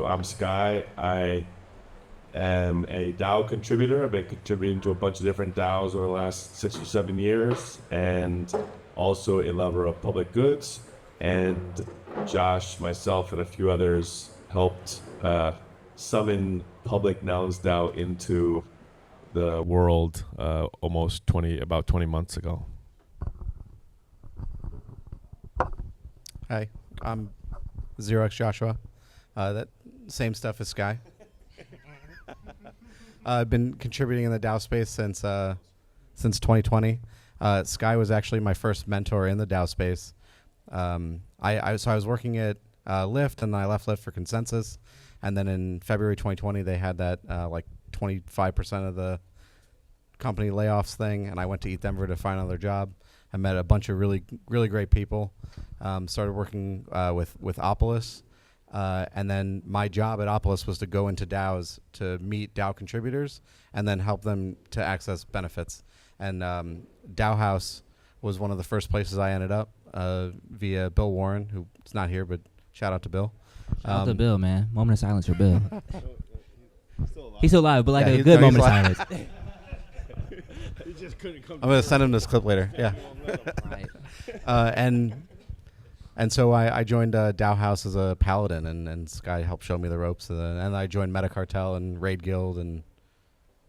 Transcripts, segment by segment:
I'm Sky. I am a DAO contributor. I've been contributing to a bunch of different DAOs over the last 6 or 7 years, and also a lover of public goods. And Josh, myself, and a few others helped summon public Nouns DAO into the world about 20 months ago. Hi, I'm 0x Joshua. That same stuff as Sky. I've been contributing in the DAO space since 2020. Sky was actually my first mentor in the DAO space. I was working at Lyft, and then I left Lyft for Consensus. And then in February 2020, they had that like 25% of the company layoffs thing, and I went to Denver to find another job. I met a bunch of really great people. Started working with Opolis. And then my job at Opolis was to go into DAOs to meet DAO contributors and then help them to access benefits. And DAO House was one of the first places I ended up via Bill Warren, who's not here, but shout out to Bill. Shout out to Bill, man. Moment of silence for Bill. He's still alive, but like a good moment of silence. He just couldn't come. I'm going to send him this clip later. Yeah. Right. And so I joined DAO House as a paladin, and Sky helped show me the ropes. And I joined Metacartel and Raid Guild, and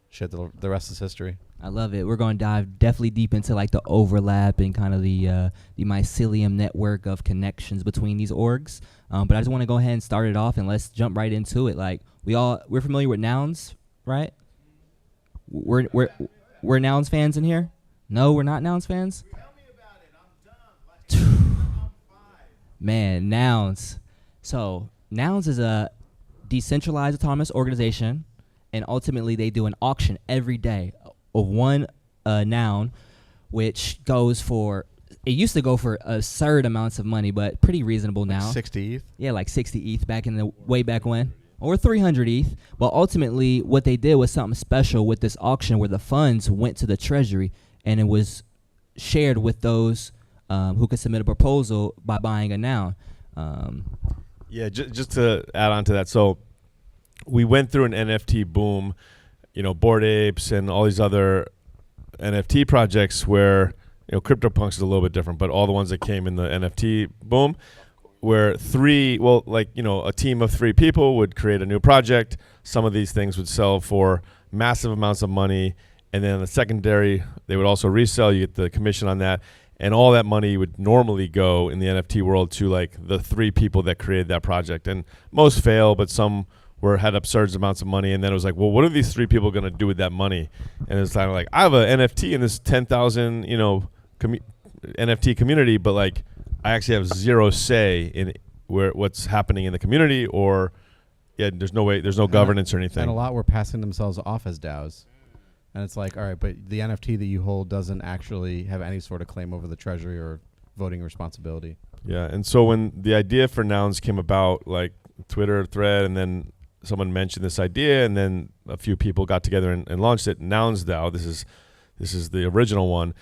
shit, the rest is history. I love it. We're going to dive definitely deep into like the overlap and kind of the mycelium network of connections between these orgs. But I just want to go ahead and start it off, and let's jump right into it. Like we're familiar with Nouns, right? We're Nouns fans in here? No, we're not Nouns fans? Tell me about it. I'm done. Man, Nouns. So Nouns is a decentralized autonomous organization, and ultimately they do an auction every day of one noun, which goes for, it used to go for absurd amounts of money, but pretty reasonable now. 60 ETH? Yeah, like 60 ETH way back when. Or 300 ETH. But ultimately, what they did was something special with this auction where the funds went to the treasury, and it was shared with those who could submit a proposal by buying a noun. Yeah, just to add on to that. So we went through an NFT boom, Bored Apes and all these other NFT projects where, CryptoPunks is a little bit different, but all the ones that came in the NFT boom, where a team of 3 people would create a new project. Some of these things would sell for massive amounts of money. And then the secondary, they would also resell. You get the commission on that. And all that money would normally go in the NFT world to like the 3 people that created that project. And most fail, but some had absurd amounts of money. And then it was like, well, what are these 3 people going to do with that money? And it's kind of like, I have an NFT in this 10,000, NFT community, but like I actually have zero say in what's happening in the community, or there's no governance or anything. And a lot were passing themselves off as DAOs. And it's like, all right, but the NFT that you hold doesn't actually have any sort of claim over the treasury or voting responsibility. Yeah, and so when the idea for Nouns came about, like Twitter thread, and then someone mentioned this idea, and then a few people got together and launched it. Nouns DAO. This is the original one.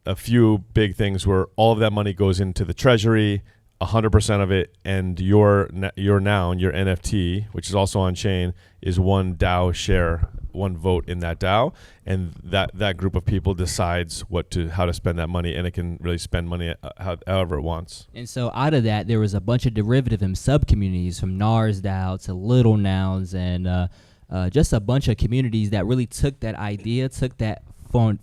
A few big things were all of that money goes into the treasury, 100% of it, and your noun, your NFT, which is also on chain, is one DAO share, one vote in that DAO, and that group of people decides how to spend that money, and it can really spend money however it wants. And so out of that, there was a bunch of derivative and sub-communities from NARS DAO to Little Nouns, and just a bunch of communities that really took that idea, took that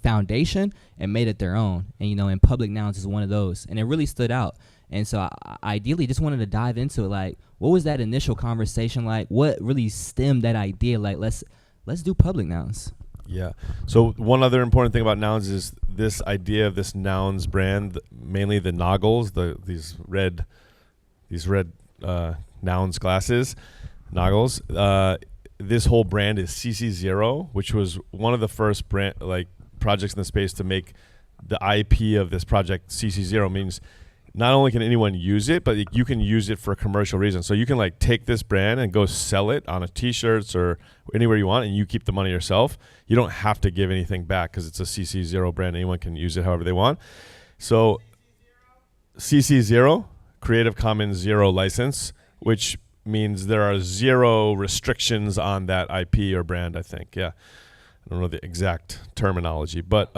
foundation, and made it their own. And and Public Nouns is one of those, and it really stood out. And so I ideally just wanted to dive into it. Like, what was that initial conversation like? What really stemmed that idea? Like, let's do Public Nouns. Yeah. So one other important thing about Nouns is this idea of this Nouns brand, mainly the Noggles, these red Nouns glasses, Noggles. This whole brand is CC0, which was one of the first projects in the space to make the IP of this project CC0. Means not only can anyone use it, but you can use it for commercial reasons. So you can take this brand and go sell it on a t-shirts or anywhere you want, and you keep the money yourself. You don't have to give anything back because it's a CC0 brand. Anyone can use it however they want. So CC0, Creative Commons 0 license, which means there are zero restrictions on that IP or brand, I think. Yeah. I don't know the exact terminology. But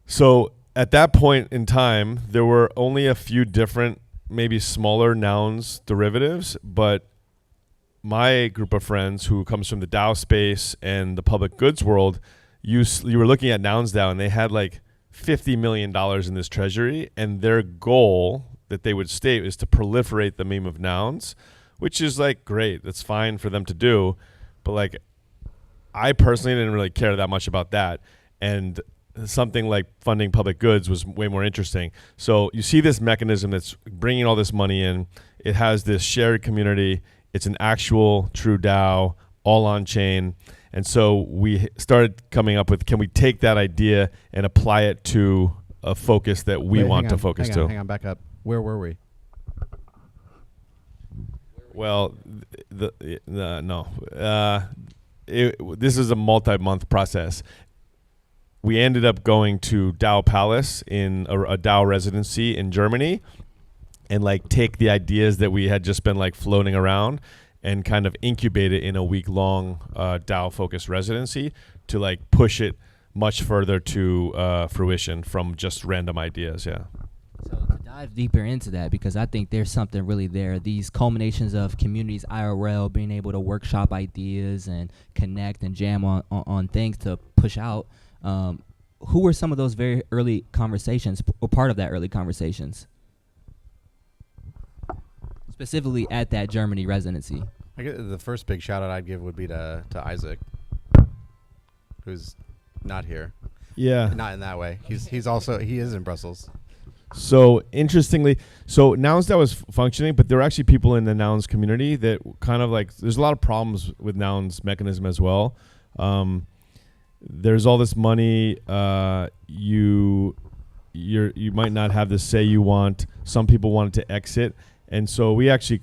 so at that point in time, there were only a few different, maybe smaller nouns derivatives, but my group of friends who comes from the DAO space and the public goods world, you were looking at Nouns DAO, and they had like $50 million in this treasury, and their goal that they would state is to proliferate the meme of nouns, which is like great. That's fine for them to do. But like, I personally didn't really care that much about that. And something like funding public goods was way more interesting. So you see this mechanism that's bringing all this money in. It has this shared community. It's an actual true DAO, all on chain. And so we started coming up with, can we take that idea and apply it to a focus that we want to focus to? Hang on, back up. Where were we? Well, no. This is a multi-month process. We ended up going to DAO Palace in a DAO residency in Germany, and like take the ideas that we had just been like floating around and kind of incubate it in a week-long DAO focused residency to like push it much further to fruition from just random ideas. Yeah. So to dive deeper into that, because I think there's something really there. These culminations of communities IRL, being able to workshop ideas and connect and jam on things to push out. Who were some of those very early conversations, or part of that early conversations? Specifically at that Germany residency. I guess the first big shout out I'd give would be to Isaac, who's not here. Yeah. Not in that way. He is in Brussels. So interestingly, Nouns DAO was functioning, but there were actually people in the Nouns community that kind of like, there's a lot of problems with Nouns mechanism as well. There's all this money. You might not have the say you want. Some people wanted to exit. And so we actually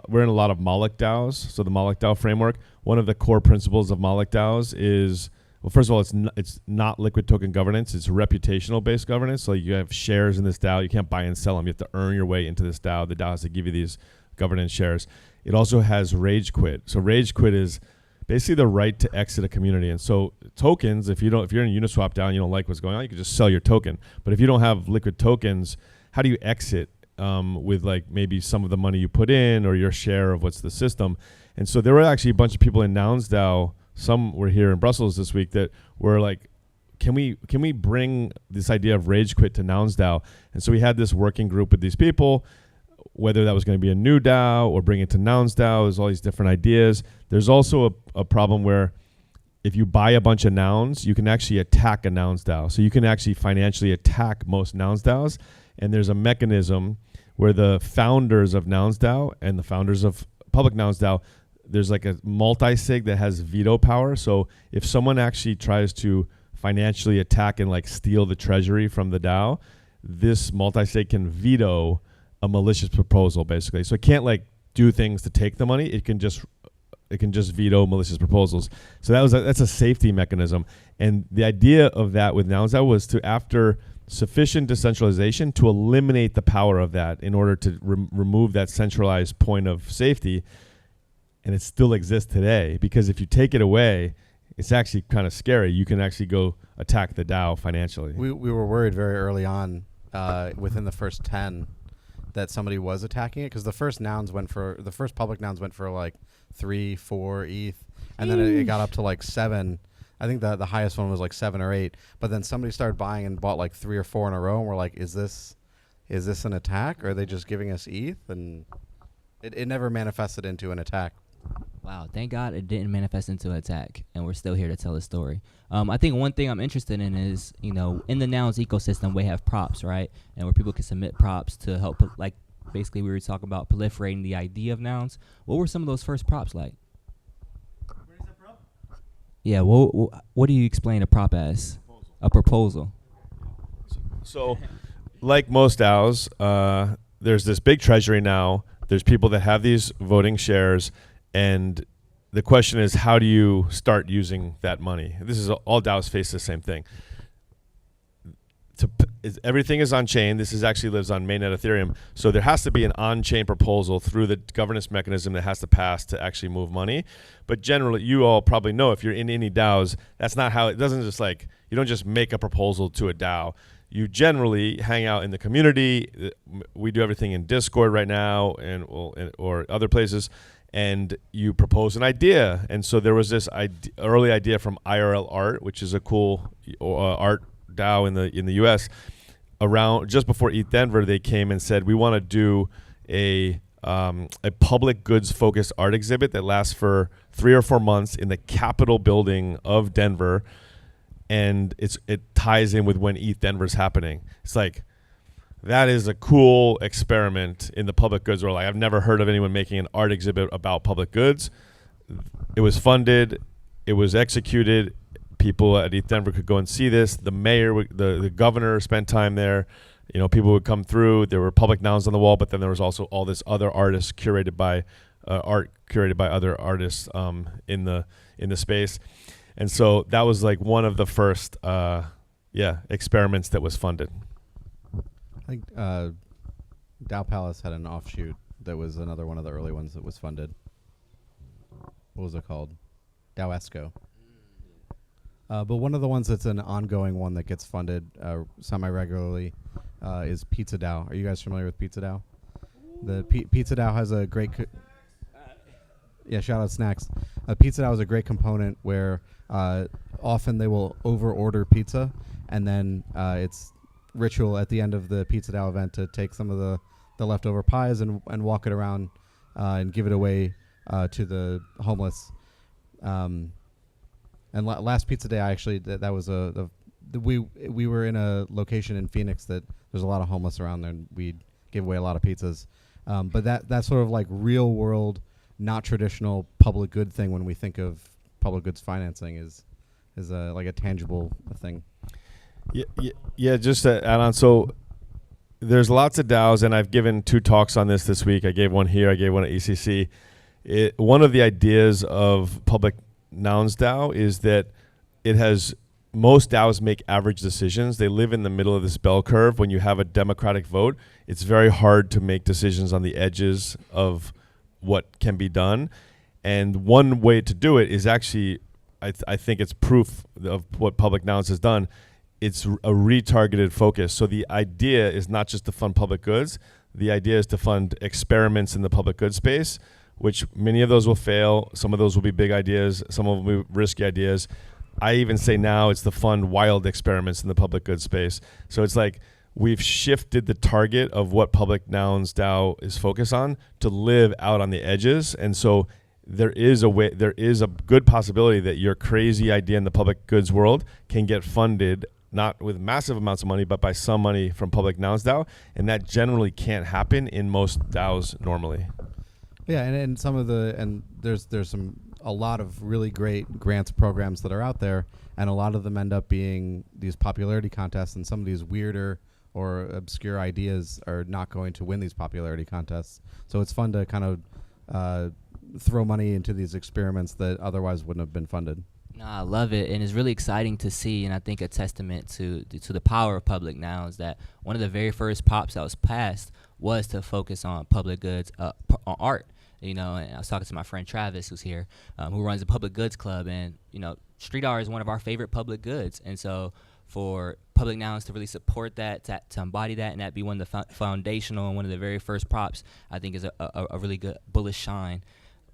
we're in a lot of Moloch DAOs. So the Moloch DAO framework, one of the core principles of Moloch DAOs is, well, first of all, it's not liquid token governance. It's reputational based governance. So you have shares in this DAO. You can't buy and sell them. You have to earn your way into this DAO. The DAO has to give you these governance shares. It also has rage quit. So rage quit is basically the right to exit a community. And so tokens, if you're in a Uniswap DAO and you don't like what's going on, you can just sell your token. But if you don't have liquid tokens, how do you exit with like maybe some of the money you put in or your share of what's the system? And so there were actually a bunch of people in Nouns DAO. Some were here in Brussels this week that were like, can we bring this idea of rage quit to Nouns DAO? And so we had this working group with these people, whether that was going to be a new DAO or bring it to Nouns DAO. There's all these different ideas. There's also a problem where if you buy a bunch of nouns, you can actually attack a Nouns DAO. So you can actually financially attack most Nouns DAOs. And there's a mechanism where the founders of Nouns DAO and the founders of Public Nouns DAO, there's like a multi-sig that has veto power. So if someone actually tries to financially attack and like steal the treasury from the DAO, this multi-sig can veto a malicious proposal basically. So it can't like do things to take the money. It can just veto malicious proposals. So that's a safety mechanism. And the idea of that with Nouns DAO was to, after sufficient decentralization, to eliminate the power of that in order to remove that centralized point of safety. And it still exists today, because if you take it away, it's actually kind of scary. You can actually go attack the DAO financially. We were worried very early on, within the first 10, that somebody was attacking it, because the first public nouns went for like 3, 4 ETH, and then it got up to like 7. I think the highest one was like 7 or 8. But then somebody started buying and bought like 3 or 4 in a row, and we're like, is this an attack? Or are they just giving us ETH? And it never manifested into an attack. Wow, thank God it didn't manifest into an attack, and we're still here to tell the story. I think one thing I'm interested in is, in the Nouns ecosystem, we have props, right? And where people can submit props to help, like, basically we were talking about proliferating the idea of nouns. What were some of those first props like? What is a prop? Yeah, what do you explain a prop as? A proposal. So, like most DAOs, there's this big treasury now. There's people that have these voting shares, and the question is, how do you start using that money? This is all DAOs face the same thing. everything is on chain. This is actually lives on mainnet Ethereum. So there has to be an on-chain proposal through the governance mechanism that has to pass to actually move money. But generally, you all probably know if you're in any DAOs, that's not how it doesn't just like you don't just make a proposal to a DAO. You generally hang out in the community. We do everything in Discord right now or other places. And you propose an idea. And so there was this early idea from IRL Art, which is a cool art DAO in the US. Around just before ETH Denver, they came and said, we want to do a public goods focused art exhibit that lasts for 3 or 4 months in the Capitol building of Denver. And it ties in with when ETH Denver's happening. It's like, that is a cool experiment in the public goods world. Like, I've never heard of anyone making an art exhibit about public goods. It was funded. It was executed. People at ETH Denver could go and see this. The mayor, the governor spent time there. You know, people would come through. There were public nouns on the wall, but then there was also all this other artists curated by other artists in the space. And so that was like one of the first experiments that was funded. I think DAO Palace had an offshoot that was another one of the early ones that was funded. What was it called? DAO Esco. But one of the ones that's an ongoing one that gets funded semi-regularly is Pizza DAO. Are you guys familiar with Pizza DAO? The Pizza DAO has a great... shout out Snacks. Pizza DAO is a great component where often they will over-order pizza, and then it's ritual at the end of the Pizza DAO event to take some of the leftover pies and walk it around and give it away to the homeless. And last Pizza Day, I actually that was we were in a location in Phoenix that there's a lot of homeless around there, and we gave away a lot of pizzas. But that sort of like real world, not traditional public good thing when we think of public goods financing is like a tangible thing. Yeah. Just to add on, so there's lots of DAOs, and I've given 2 talks on this week. I gave one here. I gave one at EthCC. One of the ideas of public Nouns DAO is that most DAOs make average decisions. They live in the middle of this bell curve. When you have a democratic vote, it's very hard to make decisions on the edges of what can be done. And one way to do it is actually, I think it's proof of what Public Nouns has done. It's a retargeted focus. So the idea is not just to fund public goods. The idea is to fund experiments in the public goods space, which many of those will fail. Some of those will be big ideas. Some of them will be risky ideas. I even say now it's to fund wild experiments in the public goods space. So it's like we've shifted the target of what Public Nouns DAO is focused on to live out on the edges. And so there is a good possibility that your crazy idea in the public goods world can get funded, not with massive amounts of money, but by some money from Public Nouns DAO. And that generally can't happen in most DAOs normally. Yeah, and some of there's a lot of really great grants programs that are out there, and a lot of them end up being these popularity contests, and some of these weirder or obscure ideas are not going to win these popularity contests. So it's fun to kind of throw money into these experiments that otherwise wouldn't have been funded. No, I love it, and it's really exciting to see, and I think a testament to the power of Public Nouns that one of the very first props that was passed was to focus on public goods, on art. You know, and I was talking to my friend Travis, who's here, who runs a public goods club, and you know, street art is one of our favorite public goods, and so for Public Nouns to really support that, to embody that, and that be one of the foundational and one of the very first props, I think is a really good bullish shine.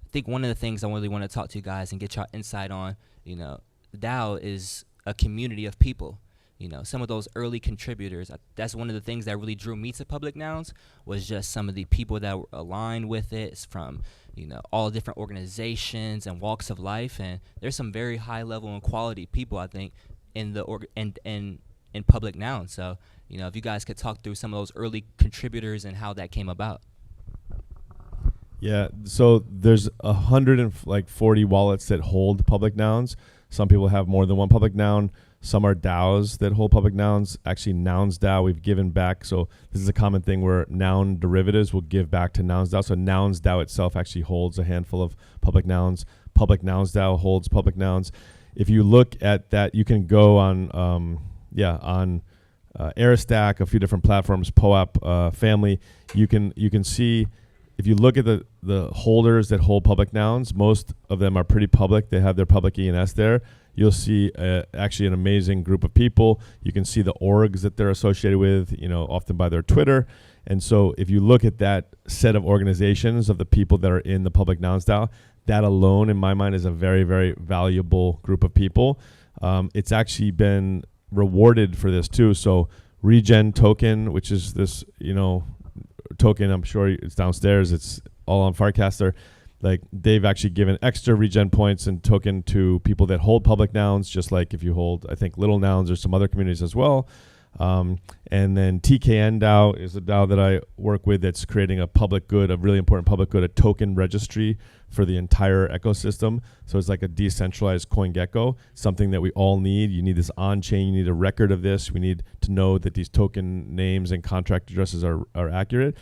I think one of the things I really want to talk to you guys and get your insight on, you know, DAO is a community of people. You know, some of those early contributors, that's one of the things that really drew me to Public Nouns, was just some of the people that were aligned with it. It's from, you know, all different organizations and walks of life. And there's some very high level and quality people, I think, in the in Public Nouns. So, you know, if you guys could talk through some of those early contributors and how that came about. Yeah, so there's 140 wallets that hold Public Nouns. Some people have more than one Public Noun. Some are DAOs that hold Public Nouns. Actually, Nouns DAO we've given back. So this is a common thing where noun derivatives will give back to Nouns DAO. So Nouns DAO itself actually holds a handful of Public Nouns. Public Nouns DAO holds Public Nouns. If you look at that, you can go on Aristack, a few different platforms, POAP family. You can see, if you look at the holders that hold public nouns, most of them are pretty public. They have their public ENS there. You'll see actually an amazing group of people. You can see the orgs that they're associated with, often by their Twitter. And so if you look at that set of organizations of the people that are in the public nouns DAO, that alone, in my mind, is a very, very valuable group of people. It's actually been rewarded for this too. So Regen token, which is this, token, I'm sure it's downstairs. It's all on Farcaster. Like, they've actually given extra Regen points and token to people that hold public nouns, just like if you hold, I think, little nouns or some other communities as well. And then TKN DAO is a DAO that I work with that's creating a public good, a really important public good, a token registry for the entire ecosystem. So it's like a decentralized CoinGecko, something that we all need. You need this on-chain, you need a record of this. We need to know that these token names and contract addresses are accurate.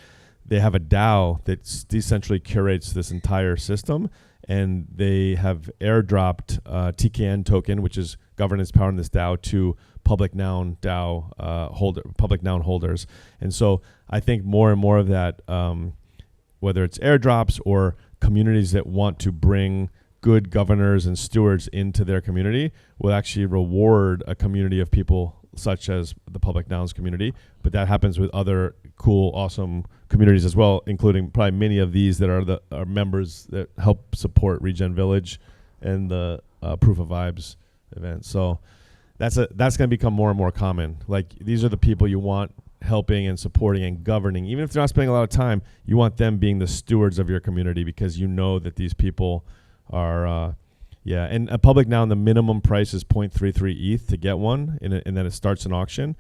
They have a DAO that decentrally curates this entire system, and they have airdropped TKN token, which is governance power in this DAO, to public noun DAO public noun holders. And so I think more and more of that, whether it's airdrops or communities that want to bring good governors and stewards into their community, will actually reward a community of people such as the public nouns community. But that happens with other cool, awesome communities as well, including probably many of these that are members that help support Regen Village and the Proof of Vibes event. So that's going to become more and more common. Like, these are the people you want helping and supporting and governing. Even if they're not spending a lot of time, you want them being the stewards of your community, because you know that these people are and a public noun, the minimum price is 0.33 ETH to get one, and then it starts an auction.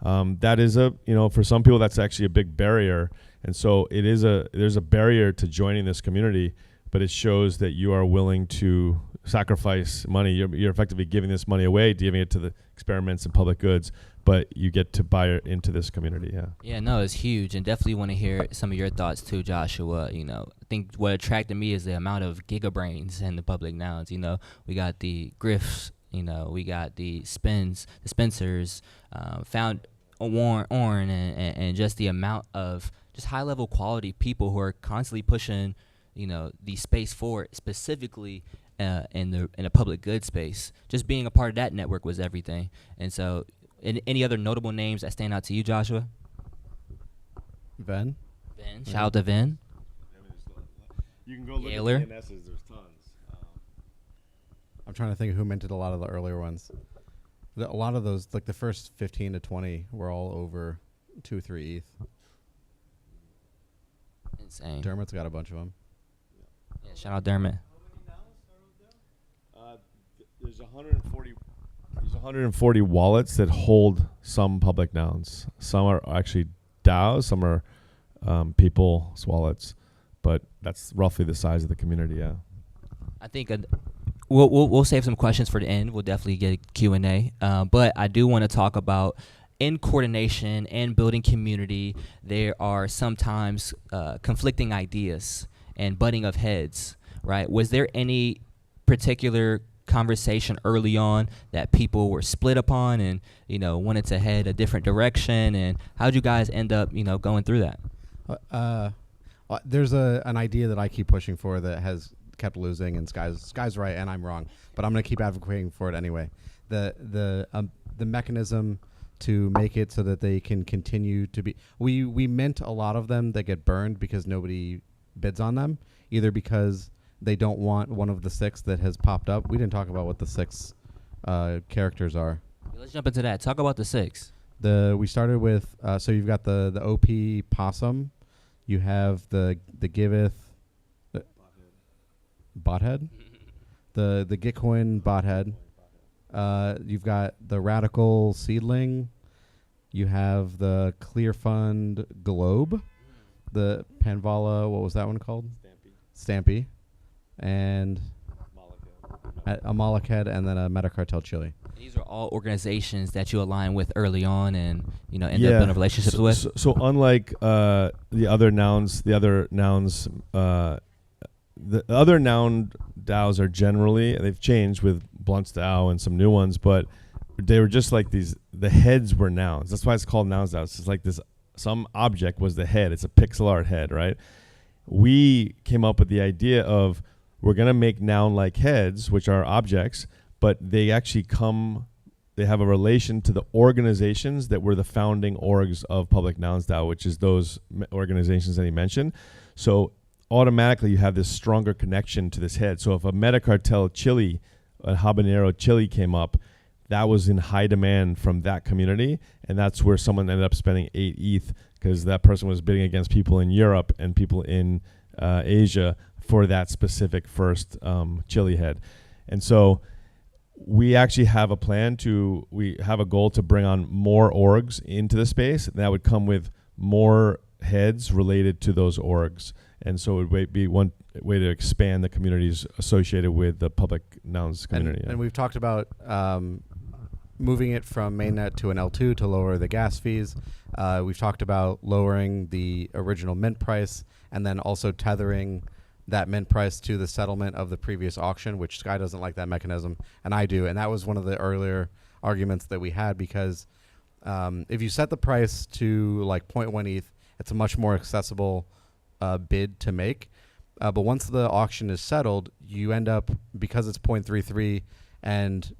That is for some people, that's actually a big barrier. And so there's a barrier to joining this community, but it shows that you are willing to sacrifice money. You're effectively giving this money away, giving it to the experiments and public goods, but you get to buy it into this community. Yeah, no, it's huge, and definitely want to hear some of your thoughts too, Joshua. I think what attracted me is the amount of gigabrains in the public nouns. We got the Griffs, we got the Spencers, found Warren, and just the amount of just high level quality people who are constantly pushing, the space forward, specifically in a public good space. Just being a part of that network was everything. And so, any other notable names that stand out to you, Joshua? Ven. Shout out to Ven. You can go look Yaler. at the DNSs. There's tons. I'm trying to think of who minted a lot of the earlier ones. A lot of those, like the first 15 to 20, were all over 2-3 ETH. Insane. Dermot's got a bunch of them. Yeah, shout out Dermot. There's 140 wallets that hold some public nouns. Some are actually DAOs, some are people's wallets, but that's roughly the size of the community. Yeah. I think we'll save some questions for the end. We'll definitely get Q&A. But I do want to talk about, in coordination and building community, there are sometimes conflicting ideas and butting of heads, right? Was there any particular conversation early on that people were split upon and wanted to head a different direction, and how'd you guys end up going through that? There's an idea that I keep pushing for that has kept losing, and Sky's right and I'm wrong, but I'm gonna keep advocating for it anyway. The mechanism to make it so that they can continue to be, we mint a lot of them that get burned because nobody bids on them, either because they don't want one of the 6 that has popped up. We didn't talk about what the 6 characters are. Let's jump into that. Talk about the 6. We started with so you've got the OP possum, you have the giveth bothead, the Gitcoin bothead. You've got the radical seedling. You have the clear fund globe, the Panvala. What was that one called? Stampy. And a Malakhead, and then a Metacartel Chile. These are all organizations that you align with early on, and end up building relationships with. So unlike the other nouns, the other noun DAOs are generally, they've changed with Blunt's DAO and some new ones, but they were just like these. The heads were nouns. That's why it's called Nouns DAO. It's just like this. Some object was the head. It's a pixel art head, right? We came up with the idea of we're gonna make noun-like heads, which are objects, but they actually come. They have a relation to the organizations that were the founding orgs of Public Nouns DAO, which is those organizations that he mentioned. So automatically you have this stronger connection to this head. So if a metacartel chili, a habanero chili came up, that was in high demand from that community. And that's where someone ended up spending 8 ETH because that person was bidding against people in Europe and people in Asia for that specific first chili head. And so we actually have a plan we have a goal to bring on more orgs into the space, and that would come with more heads related to those orgs. And so it would be one way to expand the communities associated with the public nouns community. And we've talked about moving it from mainnet to an L2 to lower the gas fees. We've talked about lowering the original mint price and then also tethering that mint price to the settlement of the previous auction, which Sky doesn't like that mechanism, and I do. And that was one of the earlier arguments that we had because if you set the price to like 0.1 ETH, it's a much more accessible bid to make. But once the auction is settled, you end up, because it's 0.33 and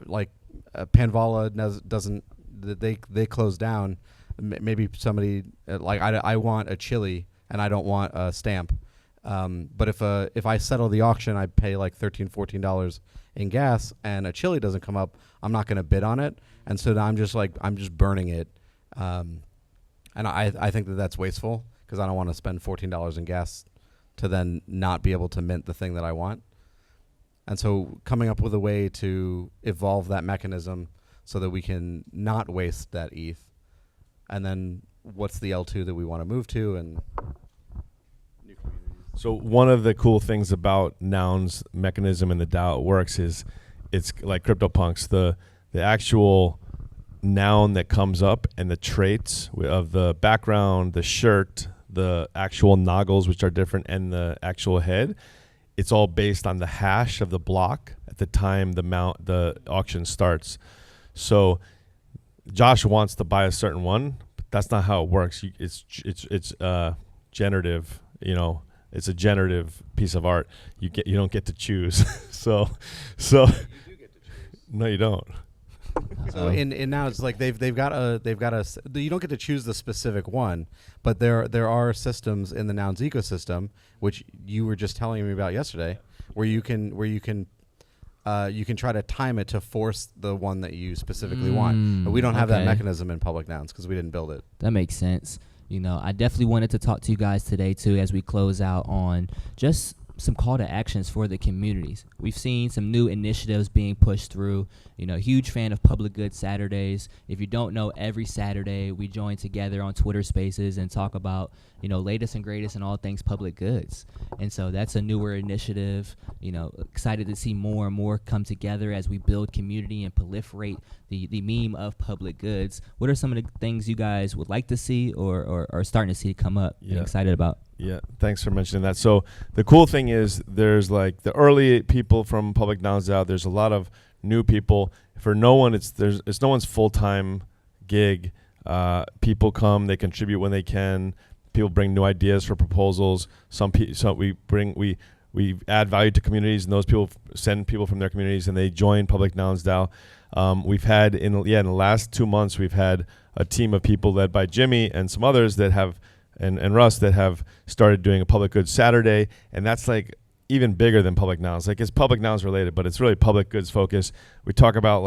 like Panvala doesn't, they close down. Maybe somebody like I want a chili and I don't want a stamp. But if I settle the auction, I pay like $13, $14 in gas, and a chili doesn't come up, I'm not going to bid on it, and so I'm just burning it, and I think that that's wasteful because I don't want to spend $14 in gas to then not be able to mint the thing that I want, and so coming up with a way to evolve that mechanism so that we can not waste that ETH, and then what's the L2 that we want to move to and. So one of the cool things about Nouns mechanism and the DAO it works is it's like CryptoPunks. The actual noun that comes up and the traits of the background, the shirt, the actual noggles, which are different, and the actual head, it's all based on the hash of the block at the time the auction starts. So Josh wants to buy a certain one, but that's not how it works. It's generative, It's a generative piece of art. You don't get to choose. so you do get to choose. No, you don't. So in now it's like they've got a you don't get to choose the specific one, but there are systems in the Nouns ecosystem which you were just telling me about yesterday, where you can try to time it to force the one that you specifically want. But we don't have that mechanism in public nouns because we didn't build it. That makes sense. I definitely wanted to talk to you guys today, too, as we close out on just some call to actions for the communities. We've seen some new initiatives being pushed through. Huge fan of Public Good Saturdays. If you don't know, every Saturday we join together on Twitter Spaces and talk about, latest and greatest in all things public goods. And so that's a newer initiative. Excited to see more and more come together as we build community and proliferate the meme of public goods. What are some of the things you guys would like to see or are starting to see come up and excited about? Yeah, thanks for mentioning that. So the cool thing is there's like the early people from Public Nouns out. There's a lot of new people. For no one, it's no one's full-time gig. People come, they contribute when they can. People bring new ideas for proposals. We add value to communities, and those people send people from their communities, and they join Public Nouns DAO. We've had in the last 2 months, we've had a team of people led by Jimmy and some others that have and Russ that have started doing a Public Goods Saturday, and that's like even bigger than Public Nouns. Like it's Public Nouns related, but it's really public goods focused. We talk about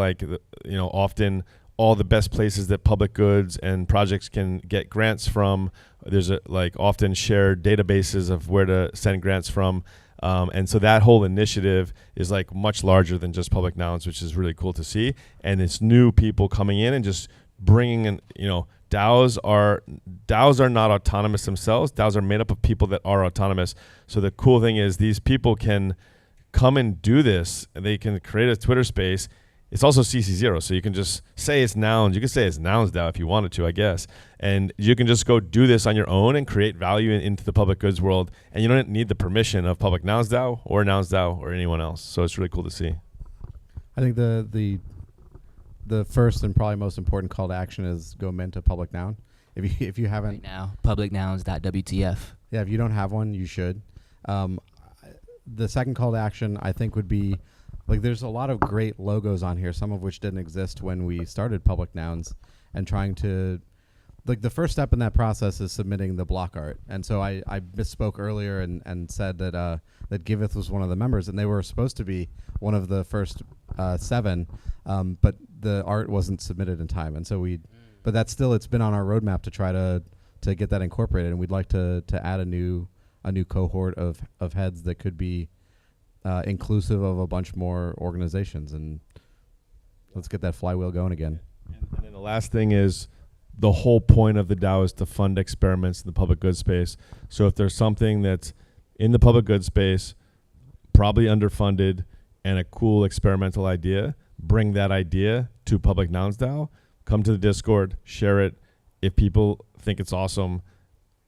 often all the best places that public goods and projects can get grants from. There's often shared databases of where to send grants from. And so that whole initiative is like much larger than just Public Nouns, which is really cool to see. And it's new people coming in and just bringing in, DAOs are not autonomous themselves. DAOs are made up of people that are autonomous. So the cool thing is these people can come and do this, and they can create a Twitter space. It's also CC0, so you can just say it's Nouns. You can say it's Nouns DAO if you wanted to, I guess. And you can just go do this on your own and create value into the public goods world. And you don't need the permission of Public Nouns DAO or Nouns DAO or anyone else. So it's really cool to see. I think the the first and probably most important call to action is go mint a public noun. If you haven't Right now, publicnouns.wtf. Yeah, if you don't have one, you should. The second call to action, I think, would be like there's a lot of great logos on here, some of which didn't exist when we started Public Nouns, and trying to like the first step in that process is submitting the block art. And so I misspoke earlier and said that that Giveth was one of the members, and they were supposed to be one of the first 7, but the art wasn't submitted in time, and so but that's still, it's been on our roadmap to try to get that incorporated, and we'd like to add a new cohort of heads that could be inclusive of a bunch more organizations, and let's get that flywheel going again. And then the last thing is the whole point of the DAO is to fund experiments in the public good space. So if there's something that's in the public good space, probably underfunded, and a cool experimental idea, bring that idea to Public Nouns DAO, come to the Discord, share it. If people think it's awesome,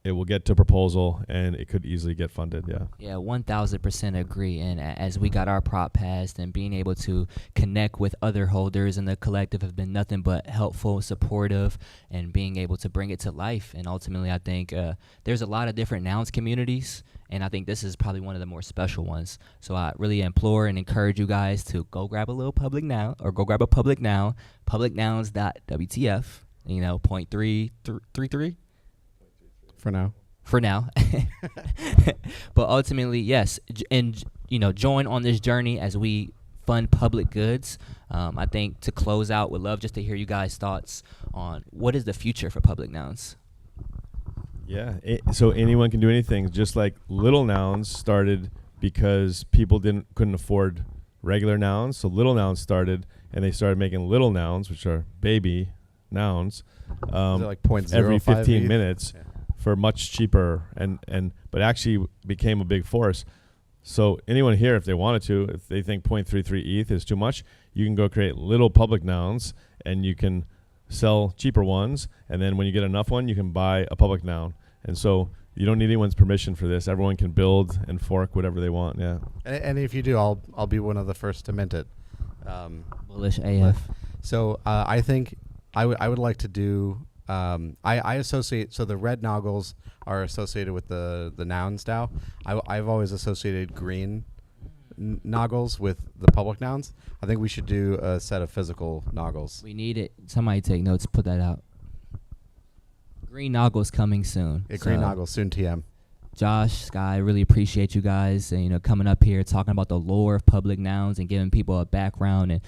it will get to proposal, and it could easily get funded. Yeah, 1,000% agree. And as we got our prop passed and being able to connect with other holders in the collective have been nothing but helpful, supportive, and being able to bring it to life. And ultimately, I think there's a lot of different nouns communities, and I think this is probably one of the more special ones. So I really implore and encourage you guys to go grab a little public noun, or go grab a public noun, publicnouns.wtf, 0.333. For now. But ultimately, yes, and join on this journey as we fund public goods. I think to close out, would love just to hear you guys' thoughts on what is the future for Public Nouns. Yeah. So anyone can do anything. Just like Little Nouns started because people couldn't afford regular nouns. So Little Nouns started, and they started making little nouns, which are baby nouns, Is it like 0.05 every 15 ETH? minutes. Yeah. For much cheaper, but actually became a big force. So anyone here, if they wanted to, if they think 0.33 ETH is too much, you can go create little public nouns, and you can sell cheaper ones. And then when you get enough one, you can buy a public noun. And so you don't need anyone's permission for this. Everyone can build and fork whatever they want. Yeah. And if you do, I'll be one of the first to mint it. Bullish AF. So I think I would like to do. I associate, so the red noggles are associated with the nouns DAO. I've always associated green noggles with the public nouns. I think we should do a set of physical noggles. We need it. Somebody take notes, put that out. Green noggles coming soon. Yeah, green noggles, soon TM. Josh, Sky, I really appreciate you guys and, coming up here talking about the lore of public nouns and giving people a background and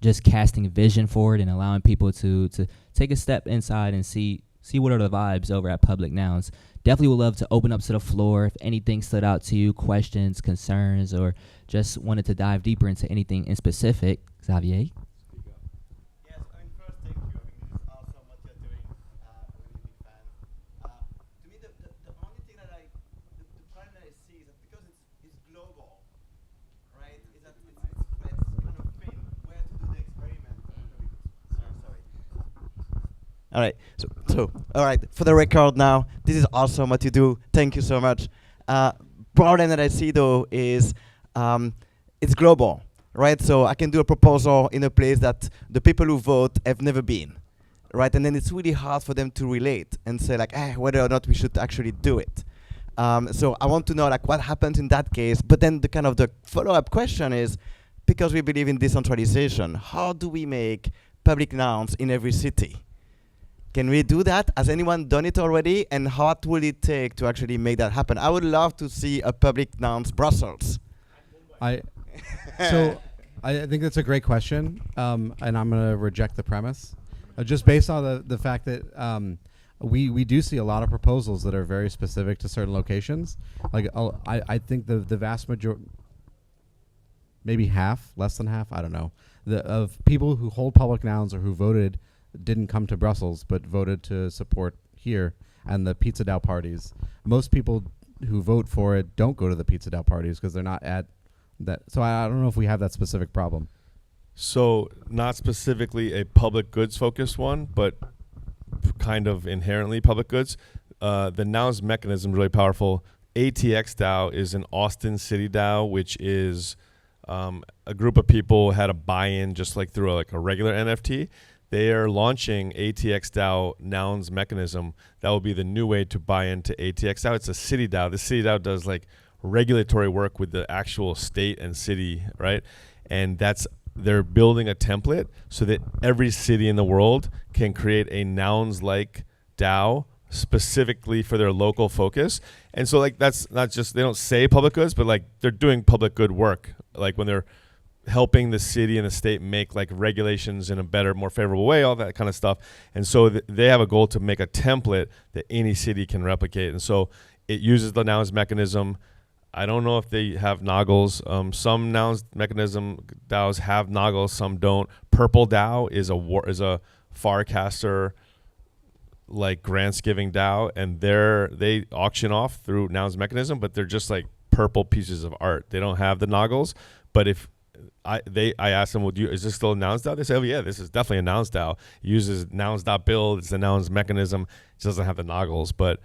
just casting vision for it and allowing people to take a step inside and see what are the vibes over at Public Nouns. Definitely would love to open up to the floor if anything stood out to you, questions, concerns, or just wanted to dive deeper into anything in specific. Xavier? Yes, first, thank you. This is awesome what you're doing. Really big fan. To me, the only thing that the problem that I see is that because it's global, right? Is that it's kind of thin where to do the experiment. Sorry. All right. So all right. For the record, now this is awesome what you do. Thank you so much. Problem that I see though is it's global, right? So I can do a proposal in a place that the people who vote have never been, right? And then it's really hard for them to relate and say like, whether or not we should actually do it. So I want to know like what happens in that case. But then the follow-up question is, because we believe in decentralization, how do we make public nouns in every city? Can we do that? Has anyone done it already? And what will it take to actually make that happen? I would love to see a public nouns Brussels. I think that's a great question, and I'm going to reject the premise, just based on the fact that we do see a lot of proposals that are very specific to certain locations. Like I think the vast majority, maybe half, less than half, I don't know, of people who hold public nouns or who voted didn't come to Brussels but voted to support here and the Pizza DAO parties. Most people who vote for it don't go to the Pizza DAO parties because they're not at that. So I don't know if we have that specific problem. So not specifically a public goods focused one, but kind of inherently public goods. The Nouns mechanism is really powerful. ATX DAO is an Austin City DAO, which is a group of people had a buy-in just like through a regular NFT. They are launching ATX DAO Nouns mechanism. That will be the new way to buy into ATX DAO. It's a city DAO. The city DAO does like regulatory work with the actual state and city, right? And they're building a template so that every city in the world can create a Nouns-like DAO specifically for their local focus. And so like that's not just, they don't say public goods, but like they're doing public good work. Like when they're helping the city and the state make like regulations in a better, more favorable way, all that kind of stuff. And so they have a goal to make a template that any city can replicate. And so it uses the Nouns mechanism. I don't know if they have noggles. Some Nouns mechanism DAOs have noggles, some don't. Purple DAO is a Farcaster like grants giving DAO, and they auction off through Nouns mechanism, but they're just like purple pieces of art. They don't have the noggles. But if I asked them, well, is this still a Nouns DAO? They say, oh yeah, this is definitely a Nouns DAO. It uses Nouns.build. It's the Nouns mechanism. It doesn't have the noggles, but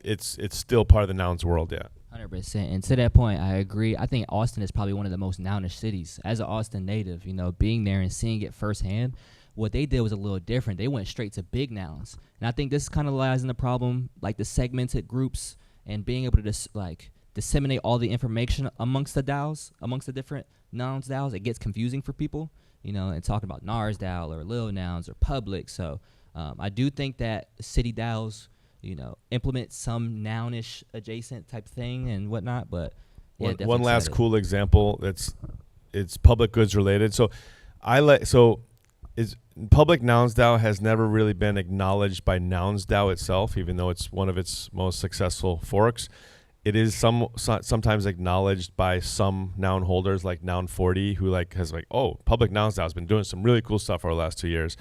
it's still part of the Nouns world, yeah. 100%. And to that point, I agree. I think Austin is probably one of the most Nounish cities. As an Austin native, being there and seeing it firsthand, what they did was a little different. They went straight to big nouns. And I think this kind of lies in the problem, like the segmented groups and being able to disseminate all the information amongst the DAOs, amongst the different Nouns DAOs. It gets confusing for people, and talking about NARS DAO or Lil Nouns or public. So I do think that city DAOs, implement some nounish adjacent type thing and whatnot. But yeah, one last cool example it's public goods related. So Public Nouns DAO has never really been acknowledged by Nouns DAO itself, even though it's one of its most successful forks. It is sometimes acknowledged by some noun holders like Noun 40, who has Public Nouns DAO has been doing some really cool stuff over the last 2 years.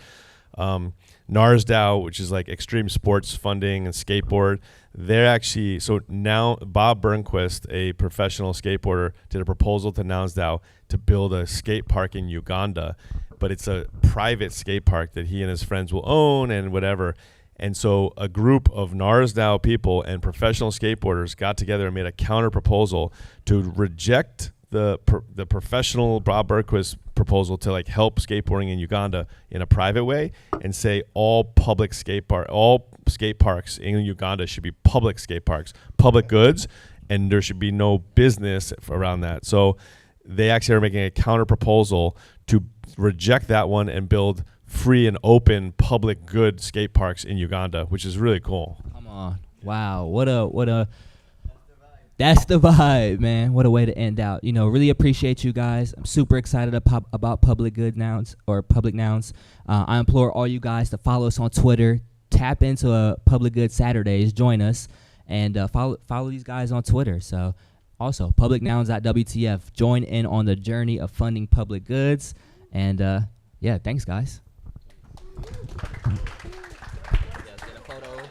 NARS DAO, which is like extreme sports funding and skateboard, they're actually, so now Bob Burnquist, a professional skateboarder, did a proposal to Nouns DAO to build a skate park in Uganda, but it's a private skate park that he and his friends will own and whatever. And so a group of NARS DAO people and professional skateboarders got together and made a counter proposal to reject the professional Bob Burnquist proposal to help skateboarding in Uganda in a private way, and say all skate parks in Uganda should be public skate parks, public goods, and there should be no business around that. So they actually are making a counter proposal to reject that one and build free and open public good skate parks in Uganda, which is really cool. Come on. Wow. What a that's the vibe, man. What a way to end out. Really appreciate you guys. I'm super excited about public good nouns or public nouns. I implore all you guys to follow us on Twitter. Tap into Public Good Saturdays. Join us and follow these guys on Twitter. So also publicnouns.wtf. Join in on the journey of funding public goods. And yeah, thanks guys. Photo.